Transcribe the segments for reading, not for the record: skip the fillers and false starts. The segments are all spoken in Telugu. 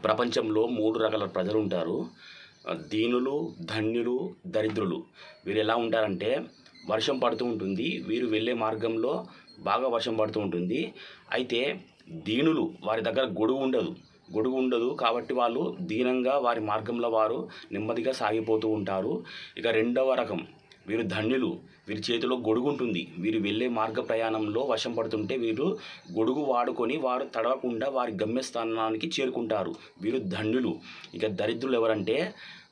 ప్రపంచంలో 3 రకాల ప్రజలు ఉంటారు. దీనులు, ధన్యులు, దరిద్రులు. వీరు ఎలా ఉంటారంటే వర్షం పడుతూ ఉంటుంది. వీరు వెళ్ళే మార్గంలో బాగా వర్షం పడుతూ ఉంటుంది. అయితే దీనులు వారి దగ్గర గొడుగు ఉండదు కాబట్టి వాళ్ళు దీనంగా వారి మార్గంలో వారు నెమ్మదిగా సాగిపోతూ ఉంటారు. ఇక రెండవ రకం వీరు ధన్యులు. వీరి చేతిలో గొడుగు ఉంటుంది. వీరు వెళ్ళే మార్గ ప్రయాణంలో వర్షం పడుతుంటే వీరు గొడుగు వాడుకొని వారు తడవకుండా వారి గమ్యస్థానానికి చేరుకుంటారు. వీరు ధన్యులు. ఇక దరిద్రులు ఎవరంటే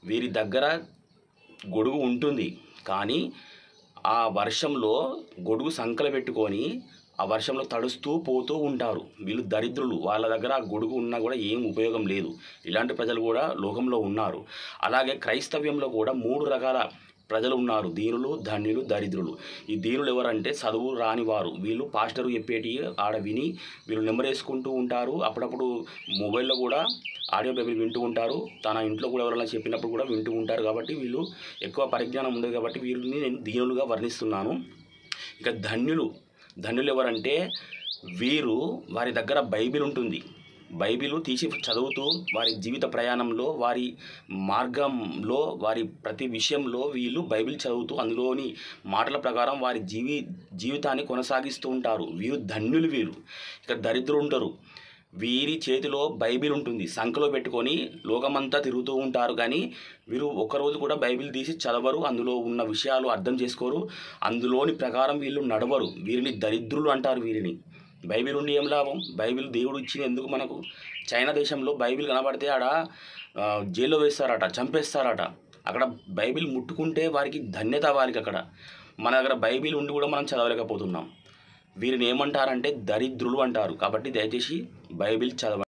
వీరి దగ్గర గొడుగు ఉంటుంది కానీ ఆ వర్షంలో గొడుగు సంకల పెట్టుకొని ఆ వర్షంలో తడుస్తూ పోతూ ఉంటారు. వీళ్ళు దరిద్రులు. వాళ్ళ దగ్గర ఆ గొడుగు ఉన్నా కూడా ఏం ఉపయోగం లేదు. ఇలాంటి ప్రజలు కూడా లోకంలో ఉన్నారు. అలాగే క్రైస్తవ్యంలో కూడా 3 రకాల ప్రజలు ఉన్నారు. దీనులు, ధన్యులు, దరిద్రులు. ఈ దీనులు ఎవరంటే చదువు రాని వారు. వీళ్ళు పాస్టరు చెప్పేటి ఆడ విని వీళ్ళు నెంబరేసుకుంటూ ఉంటారు. అప్పుడప్పుడు మొబైల్లో కూడా ఆడియో బైబిల్ వింటూ ఉంటారు. తన ఇంట్లో కూడా ఎవరైనా చెప్పినప్పుడు కూడా వింటూ ఉంటారు. కాబట్టి వీళ్ళు ఎక్కువ పరిజ్ఞానం ఉండదు కాబట్టి వీరిని నేను దీనులుగా వర్ణిస్తున్నాను. ఇక ధన్యులు ఎవరంటే వీరు వారి దగ్గర బైబిల్ ఉంటుంది. బైబిల్ తీసి చదువుతూ వారి జీవిత ప్రయాణంలో వారి మార్గంలో వారి ప్రతి విషయంలో వీళ్ళు బైబిల్ చదువుతూ అందులోని మాటల ప్రకారం వారి జీవితాన్ని కొనసాగిస్తూ ఉంటారు. వీరు ధన్యులు. ఇక దరిద్రులు ఉంటారు. వీరి చేతిలో బైబిల్ ఉంటుంది. సంకలో పెట్టుకొని లోకమంతా తిరుగుతూ ఉంటారు కానీ వీరు ఒకరోజు కూడా బైబిల్ తీసి చదవరు. అందులో ఉన్న విషయాలు అర్థం చేసుకోరు. అందులోని ప్రకారం వీళ్ళు నడవరు. వీరిని దరిద్రులు అంటారు. వీరిని బైబిల్ ఉండి ఏం లాభం? బైబిల్ దేవుడు ఇచ్చిన ఎందుకు మనకు? చైనా దేశంలో బైబిల్ కనబడితే ఆడ జైల్లో వేస్తారట, చంపేస్తారట. అక్కడ బైబిల్ ముట్టుకుంటే వారికి ధన్యత. వారికి అక్కడ మన దగ్గర బైబిల్ ఉండి కూడా మనం చదవలేకపోతున్నాం. వీరిని ఏమంటారంటే దరిద్రులు అంటారు. కాబట్టి దయచేసి బైబిల్ చదవండి.